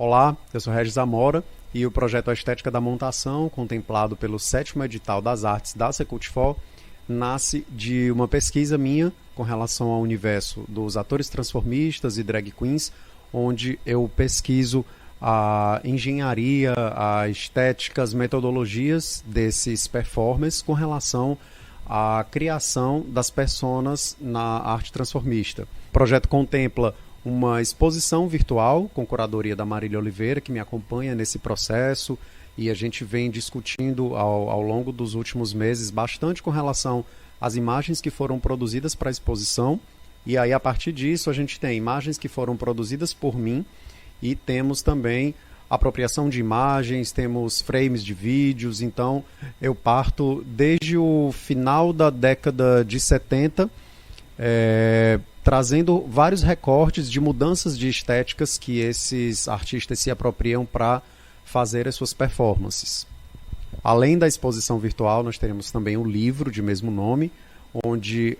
Olá, eu sou Regis Amora e o projeto A Estética da Montação, contemplado pelo 7º edital das artes da Secultifor, nasce de uma pesquisa minha com relação ao universo dos atores transformistas e drag queens, onde eu pesquiso a engenharia, a estética, as metodologias desses performers com relação à criação das personas na arte transformista. O projeto contempla uma exposição virtual com curadoria da Marília Oliveira, que me acompanha nesse processo, e a gente vem discutindo ao longo dos últimos meses bastante com relação às imagens que foram produzidas para a exposição, e aí a partir disso a gente tem imagens que foram produzidas por mim, e temos também apropriação de imagens, temos frames de vídeos. Então eu parto desde o final da década de 70, trazendo vários recortes de mudanças de estéticas que esses artistas se apropriam para fazer as suas performances. Além da exposição virtual, nós teremos também um livro de mesmo nome, onde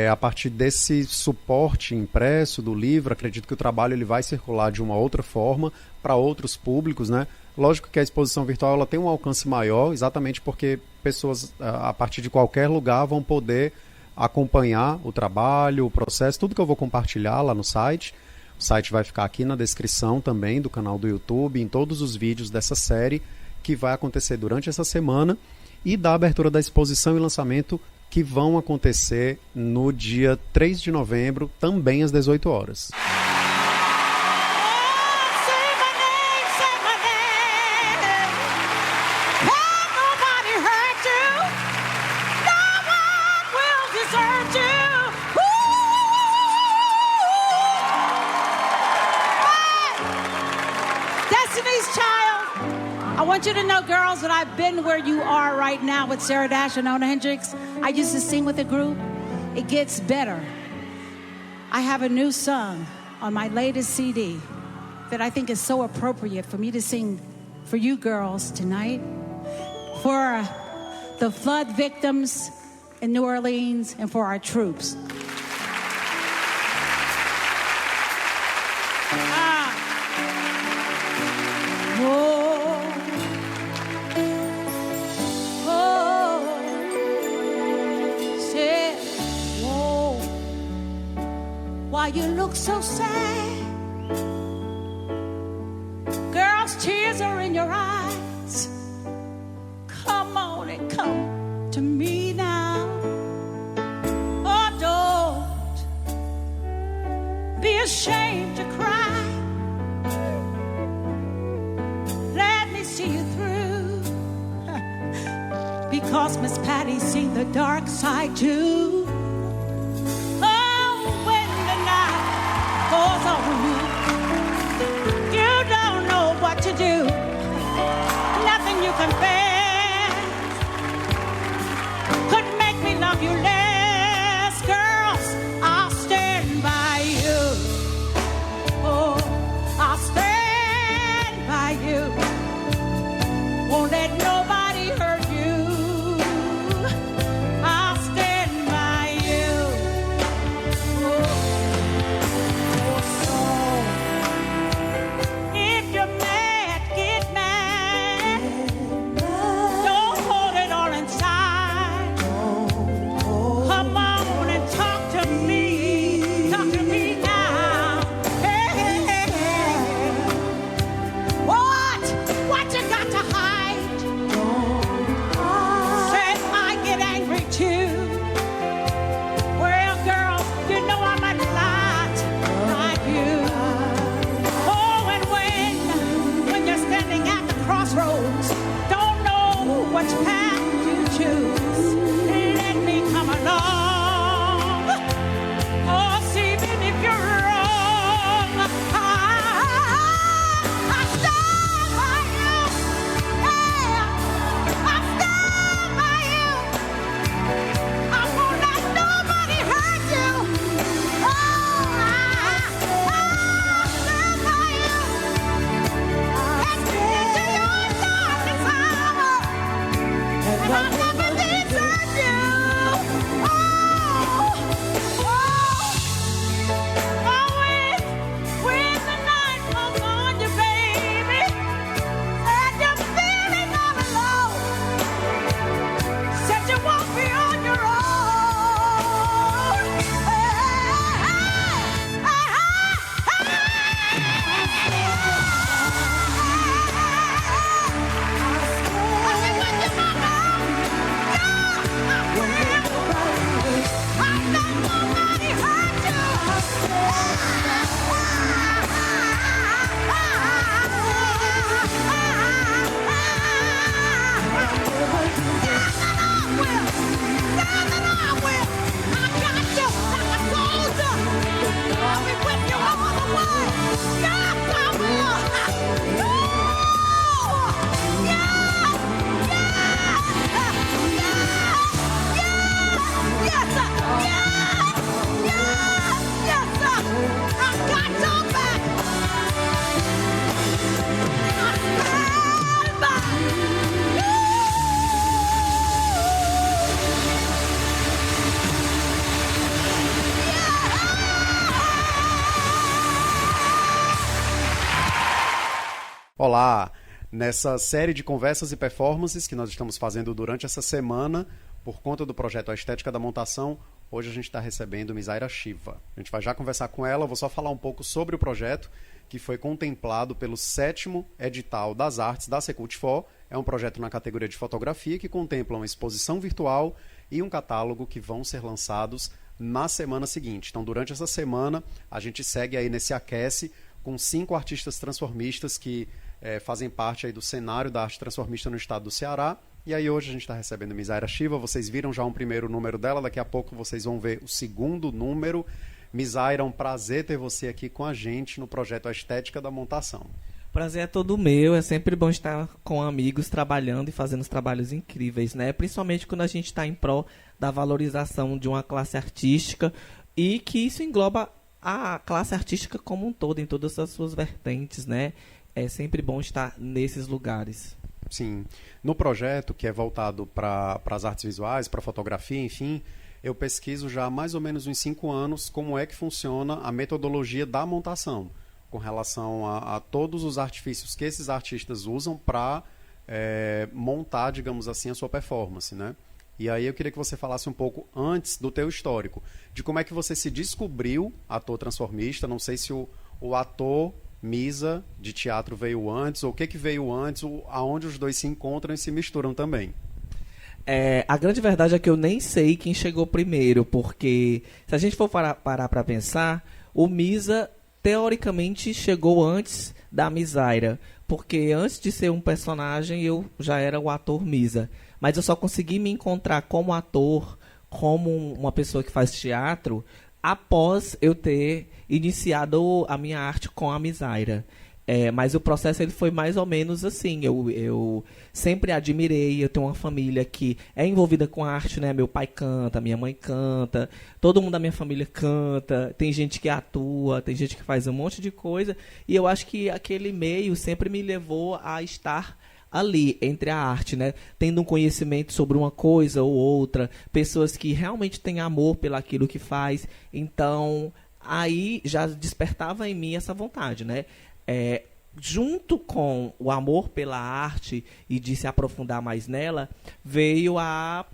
a partir desse suporte impresso do livro, acredito que o trabalho ele vai circular de uma outra forma para outros públicos, né? Lógico que a exposição virtual ela tem um alcance maior, exatamente porque pessoas a partir de qualquer lugar vão poder acompanhar o trabalho, o processo, tudo que eu vou compartilhar lá no site. O site vai ficar aqui na descrição também do canal do YouTube, em todos os vídeos dessa série que vai acontecer durante essa semana e da abertura da exposição e lançamento que vão acontecer no dia 3 de novembro, também às 18 horas. I want you to know, girls, that I've been where you are right now with Sarah Dash and Ona Hendricks. I used to sing with a group. It gets better. I have a new song on my latest CD that I think is so appropriate for me to sing for you girls tonight, for the flood victims in New Orleans, and for our troops. Why you look so sad? Girls, tears are in your eyes. Come on and come to me now. Oh, don't be ashamed to cry. Let me see you through. Because Miss Patty's seen the dark side too. You don't know what to do. Nothing you confess could make me love you less. Girls, I'll stand by you. Oh, I'll stand by you. Won't let nobody hurt you. I'll stand by you. Oh. Olá! Nessa série de conversas e performances que nós estamos fazendo durante essa semana, por conta do projeto A Estética da Montação, hoje a gente está recebendo Misaira Shiva. A gente vai já conversar com ela, vou só falar um pouco sobre o projeto, que foi contemplado pelo 7º edital das artes da Secult4. É um projeto na categoria de fotografia que contempla uma exposição virtual e um catálogo que vão ser lançados na semana seguinte. Então, durante essa semana, a gente segue aí nesse aquece com 5 artistas transformistas que fazem parte aí do cenário da arte transformista no estado do Ceará. E aí hoje a gente está recebendo Misaira Shiva. Vocês viram já um primeiro número dela, daqui a pouco vocês vão ver o segundo número. Misaira, é um prazer ter você aqui com a gente no projeto A Estética da Montação. Prazer é todo meu, é sempre bom estar com amigos trabalhando e fazendo os trabalhos incríveis, né? Principalmente quando a gente está em prol da valorização de uma classe artística e que isso engloba a classe artística como um todo, em todas as suas vertentes, né? É sempre bom estar nesses lugares. Sim. No projeto, que é voltado para as artes visuais, para fotografia, enfim, eu pesquiso já há mais ou menos uns 5 anos como é que funciona a metodologia da montação, com relação a todos os artifícios que esses artistas usam para montar, digamos assim, a sua performance, né? E aí eu queria que você falasse um pouco antes do teu histórico, de como é que você se descobriu ator transformista. Não sei se o ator Misa de teatro veio antes, ou o que veio antes, aonde os dois se encontram e se misturam também. A grande verdade é que eu nem sei quem chegou primeiro, porque se a gente for parar para pensar, o Misa teoricamente chegou antes da Misaira, porque antes de ser um personagem eu já era o ator Misa, mas eu só consegui me encontrar como ator, como uma pessoa que faz teatro, após eu ter iniciado a minha arte com a Misaira. Mas o processo ele foi mais ou menos assim. Eu sempre admirei. Eu tenho uma família que é envolvida com arte, né? Meu pai canta, minha mãe canta, todo mundo da minha família canta. Tem gente que atua, tem gente que faz um monte de coisa. E eu acho que aquele meio sempre me levou a estar ali, entre a arte, né? Tendo um conhecimento sobre uma coisa ou outra. Pessoas que realmente têm amor pelaquilo que faz. Então, aí já despertava em mim essa vontade, né? Junto com o amor pela arte e de se aprofundar mais nela, veio a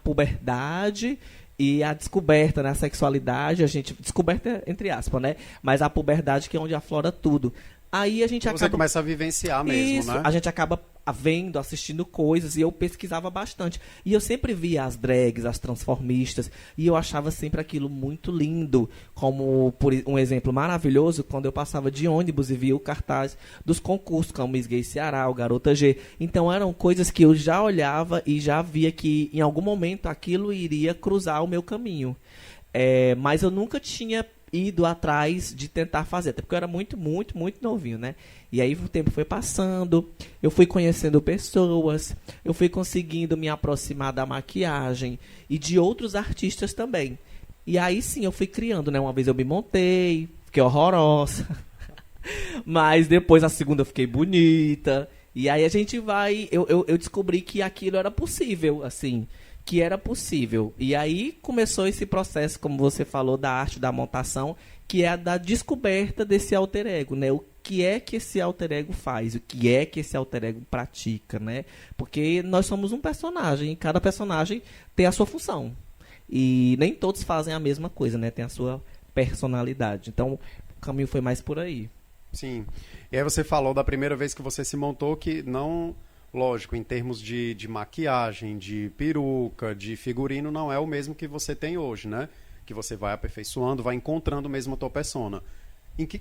puberdade e a descoberta na sexualidade, descoberta entre aspas, né? Mas a puberdade que é onde aflora tudo. Aí a gente Você começa a vivenciar mesmo, isso, né? A gente acaba vendo, assistindo coisas, e eu pesquisava bastante. E eu sempre via as drags, as transformistas, e eu achava sempre aquilo muito lindo. Como, por um exemplo maravilhoso, quando eu passava de ônibus e via o cartaz dos concursos, como Miss Gay Ceará, o Garota G. Então eram coisas que eu já olhava e já via que em algum momento aquilo iria cruzar o meu caminho. Mas eu nunca tinha ido atrás de tentar fazer, até porque eu era muito, muito, muito novinho, né? E aí o tempo foi passando, eu fui conhecendo pessoas, eu fui conseguindo me aproximar da maquiagem e de outros artistas também. E aí sim eu fui criando, né? Uma vez eu me montei, fiquei horrorosa, mas depois a segunda eu fiquei bonita. E aí a gente vai, eu descobri que aquilo era possível, assim, que era possível. E aí começou esse processo, como você falou, da arte da montação, que é a da descoberta desse alter ego, né? O que é que esse alter ego faz? O que é que esse alter ego pratica, né? Porque nós somos um personagem, e cada personagem tem a sua função. E nem todos fazem a mesma coisa, né? Tem a sua personalidade. Então, o caminho foi mais por aí. Sim. E aí você falou da primeira vez que você se montou, que não... Lógico, em termos de maquiagem, de peruca, de figurino, não é o mesmo que você tem hoje, né? Que você vai aperfeiçoando, vai encontrando mesmo a tua persona.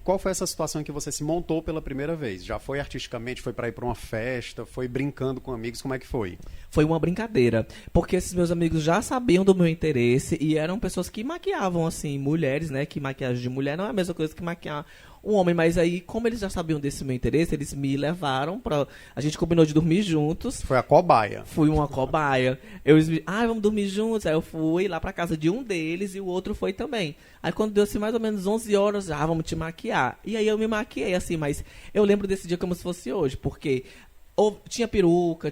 Qual foi essa situação em que você se montou pela primeira vez? Já foi artisticamente? Foi para ir para uma festa? Foi brincando com amigos? Como é que foi? Foi uma brincadeira, porque esses meus amigos já sabiam do meu interesse e eram pessoas que maquiavam, assim, mulheres, né? Que maquiagem de mulher não é a mesma coisa que maquiar um homem, mas aí, como eles já sabiam desse meu interesse, eles me levaram pra... A gente combinou de dormir juntos. Foi a cobaia. Fui uma cobaia. Vamos dormir juntos. Aí eu fui lá pra casa de um deles e o outro foi também. Aí quando deu assim mais ou menos 11 horas, vamos te maquiar. E aí eu me maquiei, assim, mas eu lembro desse dia como se fosse hoje, porque... tinha peruca,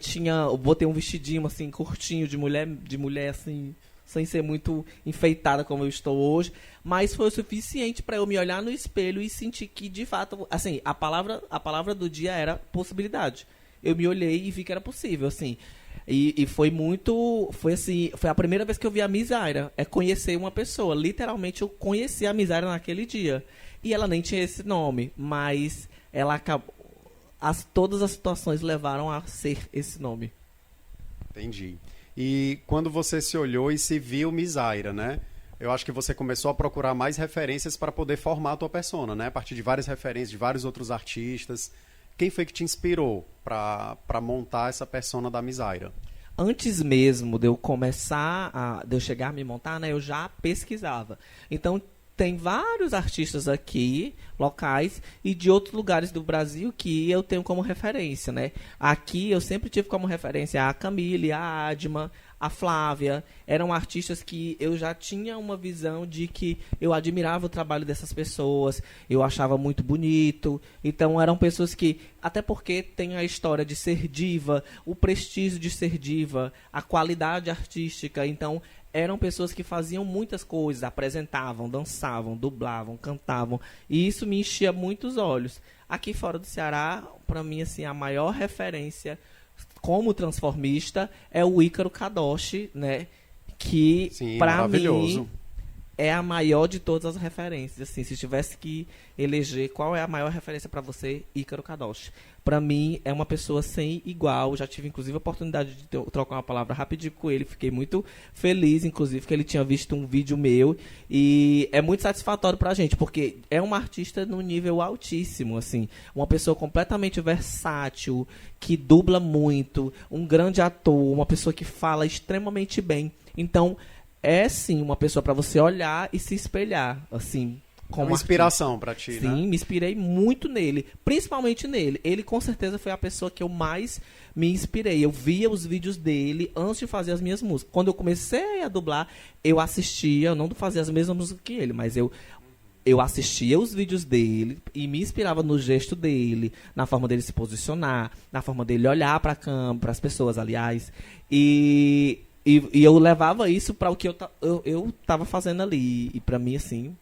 eu botei um vestidinho assim, curtinho, de mulher assim, sem ser muito enfeitada como eu estou hoje, mas foi o suficiente para eu me olhar no espelho e sentir que, de fato, assim, a palavra do dia era possibilidade. Eu me olhei e vi que era possível, assim. E foi muito, foi assim, foi a primeira vez que eu vi a Misaira, conhecer uma pessoa. Literalmente eu conheci a Misaira naquele dia. E ela nem tinha esse nome, mas ela acabou, todas as situações levaram a ser esse nome. Entendi. E quando você se olhou e se viu Misaira, né? Eu acho que você começou a procurar mais referências para poder formar a tua persona, né? A partir de várias referências, de vários outros artistas. Quem foi que te inspirou para montar essa persona da Misaira? Antes mesmo de eu de eu chegar a me montar, né? Eu já pesquisava. Então, tem vários artistas aqui, locais, e de outros lugares do Brasil que eu tenho como referência, né? Aqui eu sempre tive como referência a Camille, a Adma, a Flávia. Eram artistas que eu já tinha uma visão de que eu admirava o trabalho dessas pessoas, eu achava muito bonito. Então eram pessoas que, até porque tem a história de ser diva, o prestígio de ser diva, a qualidade artística, então eram pessoas que faziam muitas coisas, apresentavam, dançavam, dublavam, cantavam, e isso me enchia muito os olhos. Aqui fora do Ceará, para mim, assim, a maior referência como transformista é o Ícaro Kadoshi, né? Que, para mim, é a maior de todas as referências. Assim, se tivesse que eleger qual é a maior referência para você, Ícaro Kadoshi. Para mim, é uma pessoa sem igual. Já tive, inclusive, a oportunidade de trocar uma palavra rapidinho com ele. Fiquei muito feliz, inclusive, que ele tinha visto um vídeo meu. E é muito satisfatório pra gente, porque é uma artista num nível altíssimo, assim. Uma pessoa completamente versátil, que dubla muito, um grande ator, uma pessoa que fala extremamente bem. Então, é, sim, uma pessoa para você olhar e se espelhar, assim. Como uma inspiração para ti, sim, né? Sim, me inspirei muito nele, principalmente nele. Ele, com certeza, foi a pessoa que eu mais me inspirei. Eu via os vídeos dele antes de fazer as minhas músicas. Quando eu comecei a dublar, eu assistia, eu não fazia as mesmas músicas que ele, mas eu assistia os vídeos dele e me inspirava no gesto dele, na forma dele se posicionar, na forma dele olhar para a câmera, para as pessoas, aliás. E eu levava isso para o que eu tava fazendo ali. E para mim, assim,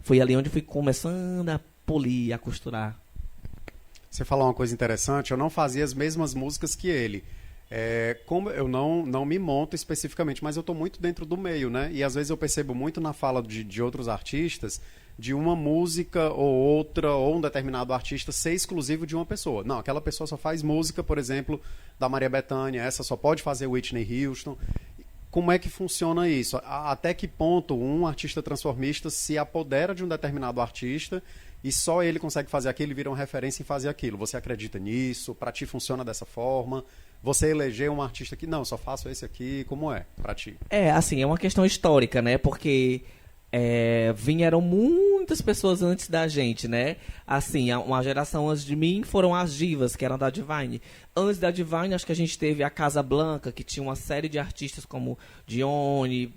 foi ali onde eu fui começando a polir, a costurar. Você falou uma coisa interessante, eu não fazia as mesmas músicas que ele. Como eu não me monto especificamente, mas eu estou muito dentro do meio, né? E às vezes eu percebo muito na fala de outros artistas, de uma música ou outra, ou um determinado artista ser exclusivo de uma pessoa. Não, aquela pessoa só faz música, por exemplo, da Maria Bethânia, essa só pode fazer Whitney Houston. Como é que funciona isso? Até que ponto um artista transformista se apodera de um determinado artista e só ele consegue fazer aquilo e vira uma referência em fazer aquilo? Você acredita nisso? Para ti funciona dessa forma? Você elegeu um artista que, não, só faço esse aqui, como é para ti? Assim, é uma questão histórica, né? Porque vieram muitas pessoas antes da gente, né? Assim, uma geração antes de mim foram as divas, que eram da Divine. Antes da Divine, acho que a gente teve a Casa Blanca, que tinha uma série de artistas como Dione,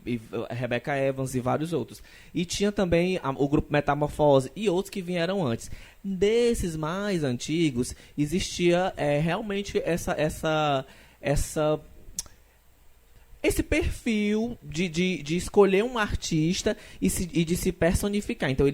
Rebecca Evans e vários outros. E tinha também o grupo Metamorfose e outros que vieram antes. Desses mais antigos, existia realmente esse perfil de escolher um artista e de se personificar. Então,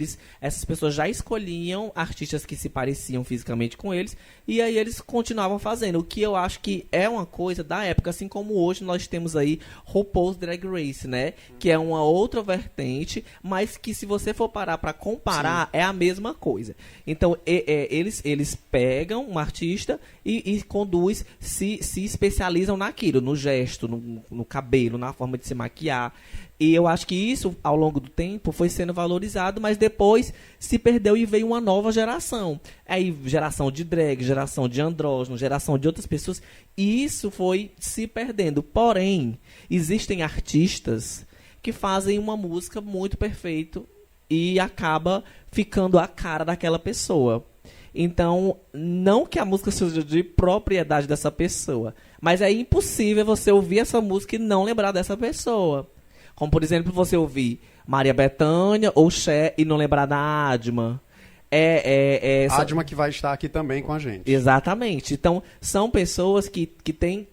essas pessoas já escolhiam artistas que se pareciam fisicamente com eles, e aí eles continuavam fazendo. O que eu acho que é uma coisa da época, assim como hoje nós temos aí RuPaul's Drag Race, né? Que é uma outra vertente, mas que, se você for parar para comparar, sim, é a mesma coisa. Então, eles pegam um artista e conduz, se especializam naquilo, no gesto, no cabelo, na forma de se maquiar. E eu acho que isso, ao longo do tempo, foi sendo valorizado, mas depois se perdeu e veio uma nova geração. Aí, geração de drag, geração de andrógeno, geração de outras pessoas. E isso foi se perdendo. Porém, existem artistas que fazem uma música muito perfeita e acaba ficando a cara daquela pessoa. Então, não que a música seja de propriedade dessa pessoa, mas é impossível você ouvir essa música e não lembrar dessa pessoa. Como, por exemplo, você ouvir Maria Bethânia ou Cher e não lembrar da Adma. Adma que vai estar aqui também com a gente. Exatamente. Então, são pessoas que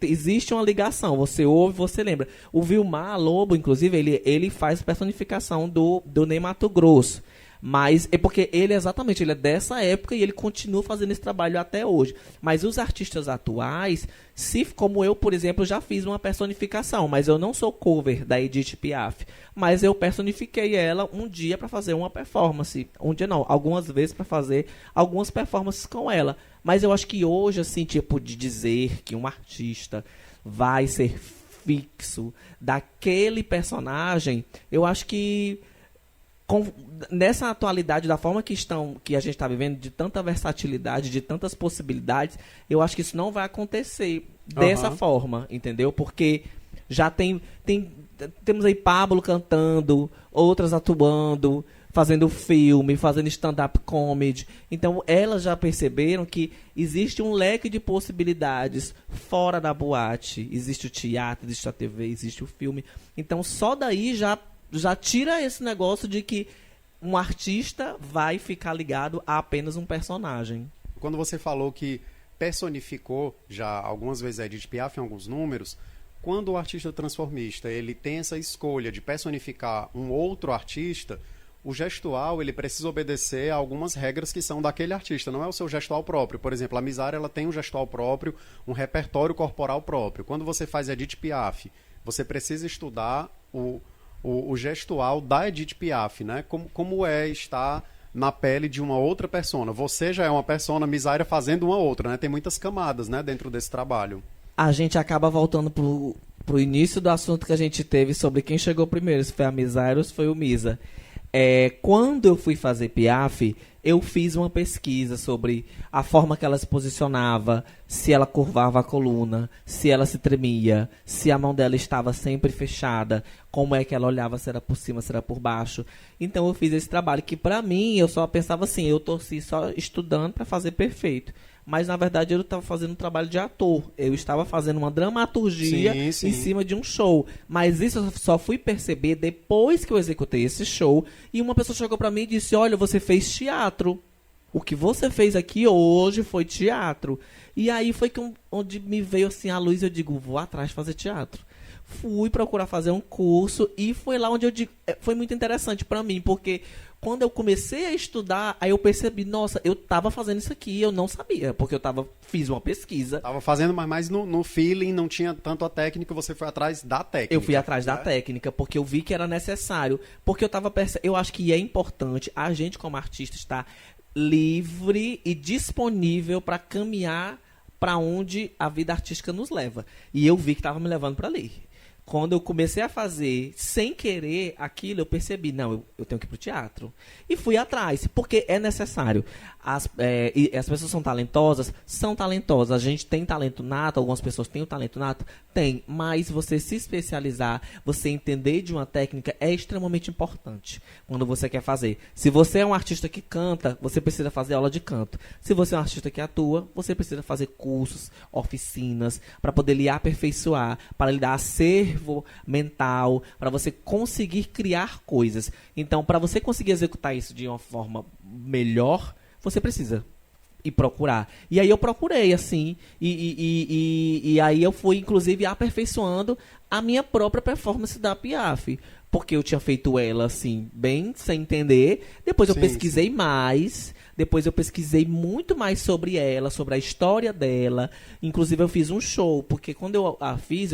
existe uma ligação. Você ouve, você lembra. O Vilmar Lobo, inclusive, ele faz personificação do Ney Matogrosso. Mas é porque ele é dessa época e ele continua fazendo esse trabalho até hoje. Mas os artistas atuais, como eu, por exemplo, já fiz uma personificação, mas eu não sou cover da Edith Piaf. Mas eu personifiquei ela um dia para fazer uma performance. Um dia não, algumas vezes para fazer algumas performances com ela. Mas eu acho que hoje, assim, tipo, de dizer que um artista vai ser fixo daquele personagem, eu acho que nessa atualidade, da forma que a gente está vivendo, de tanta versatilidade, de tantas possibilidades, eu acho que isso não vai acontecer dessa forma, entendeu? Porque já temos aí Pablo cantando, outras atuando, fazendo filme, fazendo stand-up comedy. Então, elas já perceberam que existe um leque de possibilidades fora da boate. Existe o teatro, existe a TV, existe o filme. Então, só daí já tira esse negócio de que um artista vai ficar ligado a apenas um personagem. Quando você falou que personificou já algumas vezes a Edith Piaf em alguns números, quando o artista transformista ele tem essa escolha de personificar um outro artista, o gestual ele precisa obedecer a algumas regras que são daquele artista, não é o seu gestual próprio. Por exemplo, a Misária ela tem um gestual próprio, um repertório corporal próprio. Quando você faz Edith Piaf, você precisa estudar o gestual da Edith Piaf, né? Como é estar na pele de uma outra persona. Você já é uma persona, Misária fazendo uma outra, né? Tem muitas camadas, né, dentro desse trabalho. A gente acaba voltando pro início do assunto que a gente teve sobre quem chegou primeiro, se foi a Misária ou se foi o Misa. Quando eu fui fazer Piaf, eu fiz uma pesquisa sobre a forma que ela se posicionava, se ela curvava a coluna, se ela se tremia, se a mão dela estava sempre fechada, como é que ela olhava, se era por cima, se era por baixo. Então eu fiz esse trabalho que, pra mim, eu só pensava assim, eu torci só estudando para fazer perfeito. Mas, na verdade, eu estava fazendo um trabalho de ator. Eu estava fazendo uma dramaturgia em cima de um show. Mas isso eu só fui perceber depois que eu executei esse show. E uma pessoa chegou para mim e disse, olha, você fez teatro. O que você fez aqui hoje foi teatro. E aí foi onde me veio assim a luz. Eu digo, vou atrás de fazer teatro. Fui procurar fazer um curso. E foi lá onde eu digo... Foi muito interessante para mim, porque... Quando eu comecei a estudar, aí eu percebi, nossa, eu estava fazendo isso aqui, eu não sabia, porque fiz uma pesquisa. Estava fazendo, mas mais no feeling, não tinha tanto a técnica, você foi atrás da técnica. Eu fui atrás da técnica, porque eu vi que era necessário, porque eu acho que é importante a gente como artista estar livre e disponível para caminhar para onde a vida artística nos leva. E eu vi que estava me levando para ali. Quando eu comecei a fazer sem querer aquilo, eu percebi, não, eu tenho que ir pro teatro. E fui atrás, porque é necessário. As pessoas são talentosas, a gente tem talento nato, algumas pessoas têm o talento nato, tem, mas você se especializar, você entender de uma técnica é extremamente importante quando você quer fazer. Se você é um artista que canta, você precisa fazer aula de canto. Se você é um artista que atua, você precisa fazer cursos, oficinas, para poder lhe aperfeiçoar, para lhe dar acervo mental, para você conseguir criar coisas. Então, para você conseguir executar isso de uma forma melhor, você precisa ir procurar. E aí eu procurei, assim, e aí eu fui, inclusive, aperfeiçoando a minha própria performance da Piaf. Porque eu tinha feito ela, assim, bem sem entender. Depois eu pesquisei mais. Depois eu pesquisei muito mais sobre ela, sobre a história dela. Inclusive eu fiz um show, porque quando eu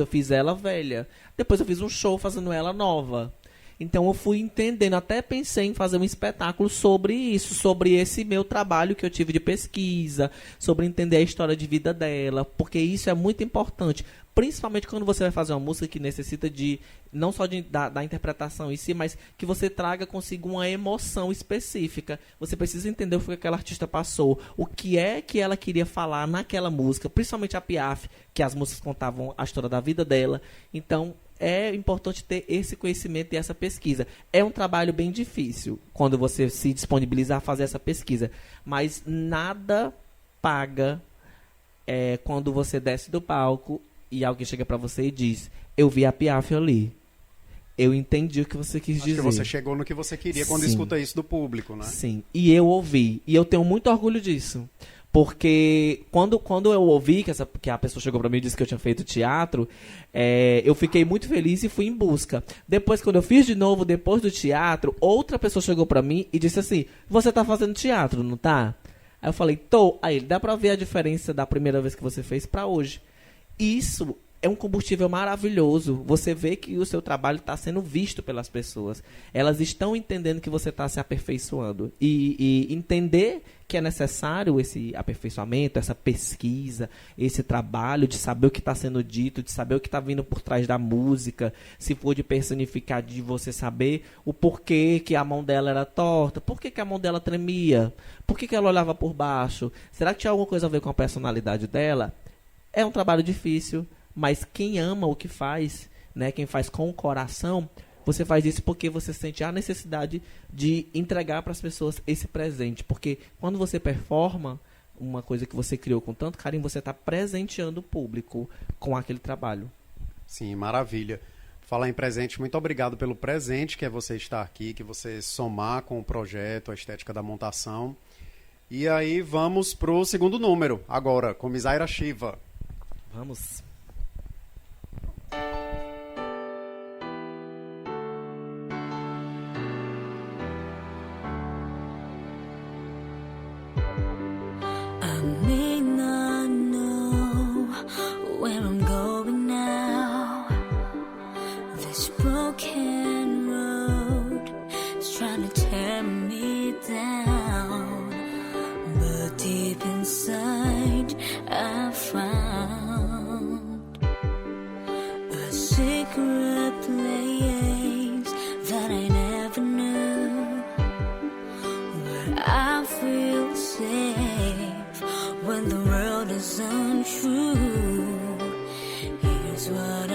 fiz ela velha. Depois eu fiz um show fazendo ela nova. Então eu fui entendendo, até pensei em fazer um espetáculo sobre isso, sobre esse meu trabalho que eu tive de pesquisa, sobre entender a história de vida dela, porque isso é muito importante, principalmente quando você vai fazer uma música que necessita de, não só da interpretação em si, mas que você traga consigo uma emoção específica. Você precisa entender o que aquela artista passou, o que é que ela queria falar naquela música, principalmente a Piaf, que as músicas contavam a história da vida dela. Então, é importante ter esse conhecimento e essa pesquisa. É um trabalho bem difícil quando você se disponibiliza a fazer essa pesquisa, mas nada paga quando você desce do palco e alguém chega para você e diz, eu vi a Piaf ali. Eu entendi o que você quis dizer. Acho que você chegou no que você queria quando Sim. escuta isso do público, né? Sim, e eu ouvi. E eu tenho muito orgulho disso. Porque quando eu ouvi que a pessoa chegou pra mim e disse que eu tinha feito teatro, eu fiquei muito feliz e fui em busca. Depois, quando eu fiz de novo, depois do teatro, outra pessoa chegou pra mim e disse assim, você tá fazendo teatro, não tá? Aí eu falei, tô. Aí ele, dá pra ver a diferença da primeira vez que você fez pra hoje. Isso é um combustível maravilhoso. Você vê que o seu trabalho está sendo visto pelas pessoas. Elas estão entendendo que você está se aperfeiçoando. E entender que é necessário esse aperfeiçoamento, essa pesquisa, esse trabalho de saber o que está sendo dito, de saber o que está vindo por trás da música, se for de personificar, de você saber o porquê que a mão dela era torta, por que a mão dela tremia, por que ela olhava por baixo, será que tinha alguma coisa a ver com a personalidade dela? É um trabalho difícil, mas quem ama o que faz, né, quem faz com o coração, você faz isso porque você sente a necessidade de entregar para as pessoas esse presente. Porque quando você performa uma coisa que você criou com tanto carinho, você está presenteando o público com aquele trabalho. Sim, maravilha. Falar em presente, muito obrigado pelo presente que é você estar aqui, que você somar com o projeto, a estética da montação. E aí vamos para o segundo número, agora, com Misaira Shiva. Vamos. I may not know where I'm going now. This broken road is trying to tear me down, but deep inside I found a secret place that I never knew, where I feel safe when the world is untrue. Here's what